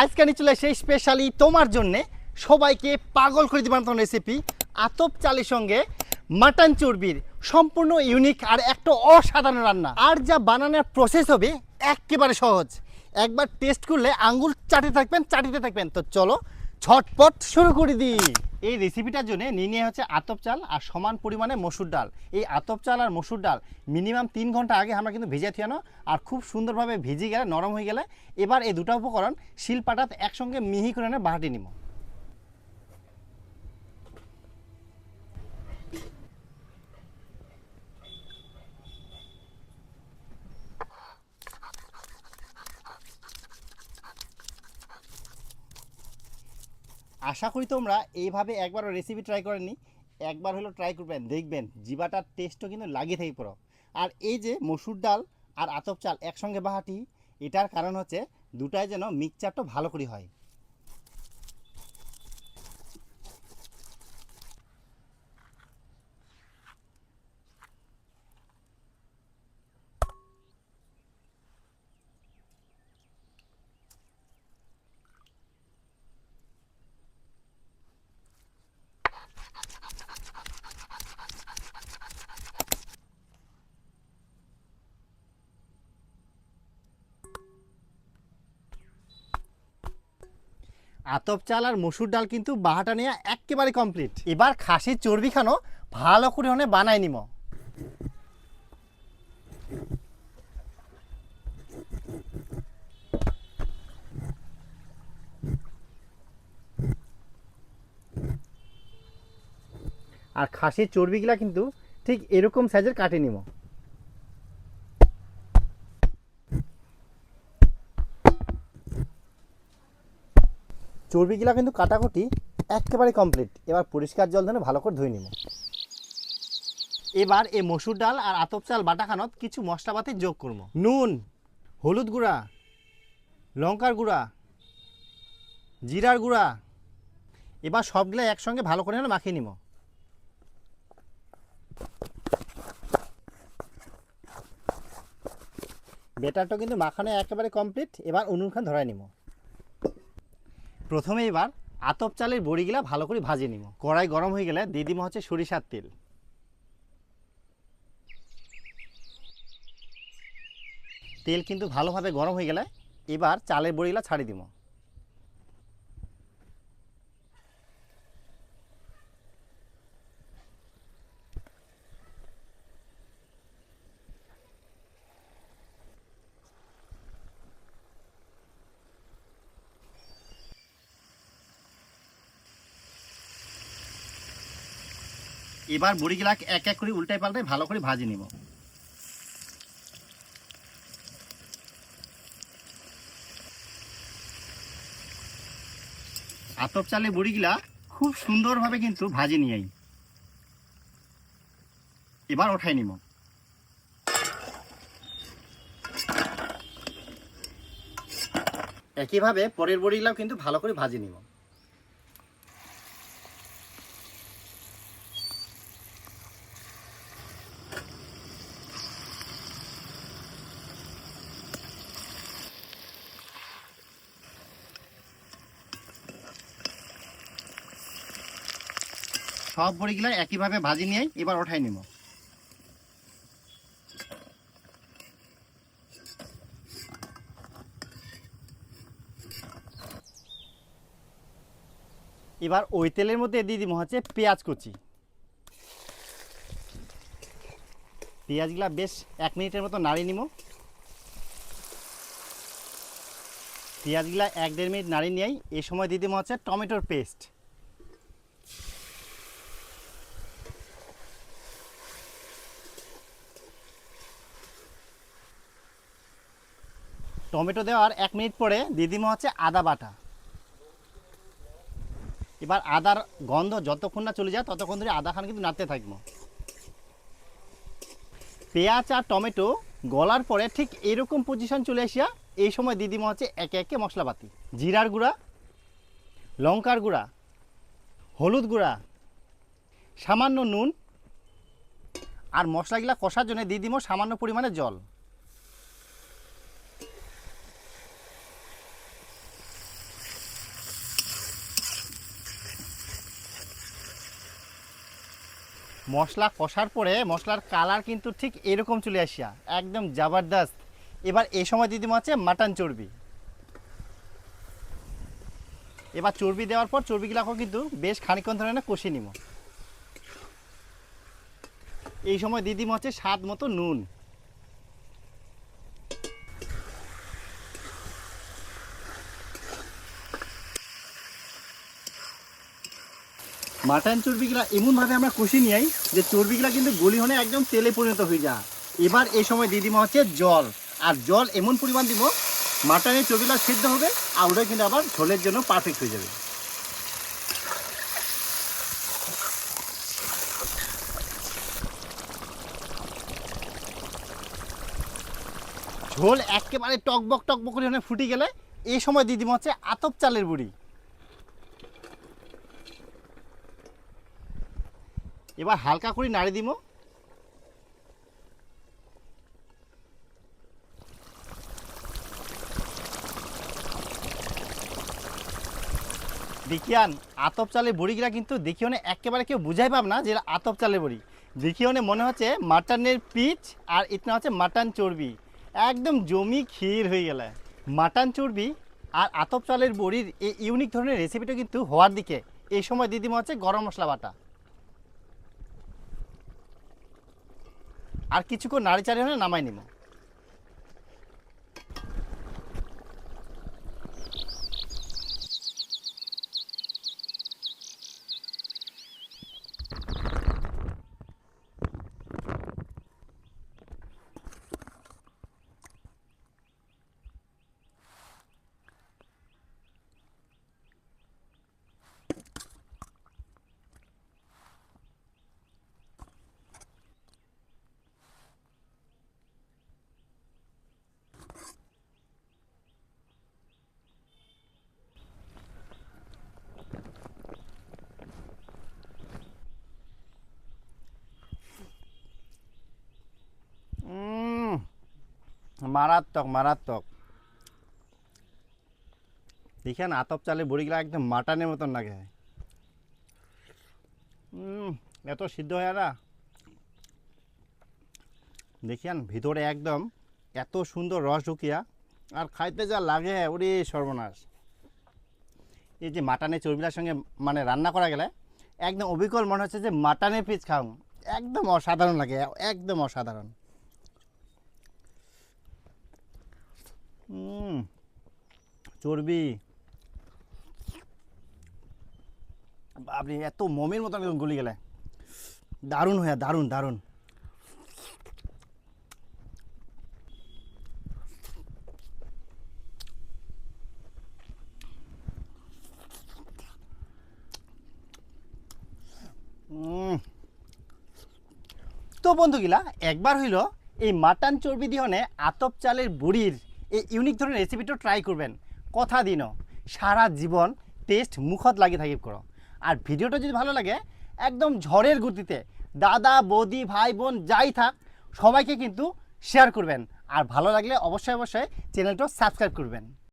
আজকে আমি চলে সেই স্পেশালি তোমার জন্যে সবাইকে পাগল করে দিবার মতন রেসিপি আতপ চালের সঙ্গে মাটন চর্বির সম্পূর্ণ ইউনিক আর একটা অসাধারণ রান্না। আর যা বানানোর প্রসেস হবে একেবারে সহজ, একবার টেস্ট করলে আঙ্গুল চাটিতে থাকবেন। তো চলো ঝটপট শুরু করে দিই। এই রেসিপিটার জন্য নিয়ে হচ্ছে আতপ চাল আর সমান পরিমাণে মসুর ডাল। এই আতপ চাল আর মসুর ডাল মিনিমাম 3 ঘন্টা আগে আমরা কিন্তু ভিজিয়ে থিয়ানো, আর খুব সুন্দরভাবে ভিজে গেলে নরম হয়ে গেলে এবার এই দুটো উপকরণ শিলপাটাত একসঙ্গে মিহি করে এনে বাহাটি নিব। আশা করি তোমরা এইভাবে একবারও রেসিপি ট্রাই করেননি, একবার হলো ট্রাই করবেন, দেখবেন জিবাটার টেস্টও কিন্তু লাগিয়ে থেকে পড়ো। আর এই যে মসুর ডাল আর আতপ চাল একসঙ্গে বাহাটি, এটার কারণ হচ্ছে দুটাই যেন মিক্সচারটা ভালো করে হয়। আতপ চাল আর মসুর ডাল কিন্তু বাহাটা নেওয়া একেবারে কমপ্লিট। এবার খাসির চর্বি খানো ভালো করে হনে বানাই নিম। আর খাসির চর্বিগুলা কিন্তু ঠিক এরকম সাইজের কাটে নিব। চর্বিগুলা কিন্তু কাটাকুটি একেবারে কমপ্লিট। এবার পরিষ্কার জল ধরে ভালো করে ধুয়ে নিব। এবার এই মসুর ডাল আর আতপ চাল বাটাখানত কিছু মশলাপাতি যোগ করব। নুন, হলুদ গুঁড়া, লঙ্কার গুঁড়া, জিরার গুঁড়া। এবার সবগুলো একসঙ্গে ভালো করে মাখিয়ে নিব। বেটারটা কিন্তু মাখানো একেবারে কমপ্লিট। এবার উনুনখান ধরাই নিব। প্রথমে এবার আতপ চালের বড়িগুলা ভালো করে ভাজে নিব। কড়াই গরম হয়ে গেলে দিয়ে দিব হচ্ছে সরিষার তেল। তেল কিন্তু ভালোভাবে গরম হয়ে গেলে এবার চালের বড়িগুলা ছাড়ি দিব। এবার বড়িগুলা এক এক করে উল্টাই পাল্টাই ভালো করে ভাজি নিব। আতপ চালের বড়িগুলা খুব সুন্দরভাবে কিন্তু ভাজি নিয়ে এবার ওঠাই নিব। একইভাবে পরের বড়িগুলাও কিন্তু ভালো করে ভাজি নিব। সব বড়িগুলা একইভাবে ভাজি নিয়ে এবার ওঠাই নিব। এবার ওই তেলের মধ্যে দিয়ে দিব হচ্ছে পেঁয়াজ কুচি। পেঁয়াজগুলা বেশ 1 মিনিটের মতো নাড়িয়ে নিব। পেঁয়াজগুলা 1-1.5 মিনিট নাড়িয়ে নিয়ে এই সময় দিয়ে দিব হচ্ছে টমেটোর পেস্ট। টমেটো দেওয়ার 1 মিনিট পরে দিয়ে দিব হচ্ছে আদা বাটা। এবার আদার গন্ধ যতক্ষণ না চলে যায় ততক্ষণ ধরে আদা খান কিন্তু নাড়তে থাকবো। পেঁয়াজ আর টমেটো গলার পরে ঠিক এরকম পজিশন চলে আসিয়া এই সময় দিয়ে দিব হচ্ছে একে একে মশলাপাতি। জিরার গুঁড়া, লঙ্কার গুঁড়া, হলুদ গুঁড়া, সামান্য নুন, আর মশলাগুলা কষার জন্য দিয়ে দিব সামান্য পরিমাণে জল। মশলা কষার পরে মশলার কালার কিন্তু ঠিক এরকম চলে আসিয়া একদম জবরদস্ত। এবার এই সময় দিয়ে দিব হচ্ছে মাটন চর্বি। এবার চর্বি দেওয়ার পর চর্বিগুলাকে কিন্তু বেশ খানিকক্ষণ ধরে কষিয়ে নিব। এই সময় দিয়ে দিব হচ্ছে স্বাদ মতো নুন। মাটন চর্বিগুলা এমনভাবে আমরা কষি নিই যে চর্বিগুলা কিন্তু গলি হনে একদম তেলে পরিণত হয়ে যায়। এবার এই সময় দিয়ে দিব হচ্ছে জল, আর জল এমন পরিমাণ দিব মাটনের চর্বিগুলা সিদ্ধ হবে আর ওটা কিন্তু আবার ঝোলের জন্য পারফেক্ট হয়ে যাবে। ঝোল একেবারে টকবক টকবক করে ফুটে গেলে এই সময় দিয়ে দিব হচ্ছে আতপ চালের বড়ি। এবার হালকা করে নাড়ি দিব। দেখিয়ান আতপ চালের বড়িগুলা কিন্তু দেখিওনে একেবারে কেউ বুঝাই পাব না যে আতপ চালের বড়ি। দেখিওনে মনে হচ্ছে মাটনের পিচ আর ইতনা হচ্ছে মাটন চর্বি, একদম জমি ক্ষীর হয়ে গেলে। মাটন চর্বি আর আতপ চালের বড়ির এই ইউনিক ধরনের রেসিপিটা কিন্তু হওয়ার দিকে এই সময় দিয়ে দিব হচ্ছে গরম মশলা বাটা। আর কিছুক্ষণ নাড়ি চাড়ি হলে নামাই নিব। মারাত্মক মারাত্মক। দেখেন আতপ চালের বড়িগুলা একদম মাটনের মতন লাগে। এত সিদ্ধ হয় না, দেখিয়ান ভিতরে একদম এত সুন্দর রস ঢুকিয়া আর খাইতে যা লাগে ওরে সর্বনাশ। এই যে মাটনের চর্বিটার সঙ্গে মানে রান্না করা গেলে একদম অবিকল মনে হচ্ছে যে মাটনের পিস খাও, একদম অসাধারণ লাগে, একদম অসাধারণ। চর্বি আপনি এত মমের মতন গলি গেলে দারুণ হয়ে, দারুণ দারুণ। তো বন্ধুগুলা একবার হইল এই মাটন চর্বি দিহনে আতপ চালের বড়ির এই ইউনিক ধরনের রেসিপিটা ট্রাই করবেন। কথা দিন সারা জীবন টেস্ট মুখত লাগি থাকিব করো। আর ভিডিওটা যদি ভালো লাগে একদম ঝড়ের গতিতে দাদা বৌদি ভাই বোন যাই থাক সবাইকে কিন্তু শেয়ার করবেন। আর ভালো লাগলে অবশ্যই অবশ্যই চ্যানেলটা সাবস্ক্রাইব করবেন।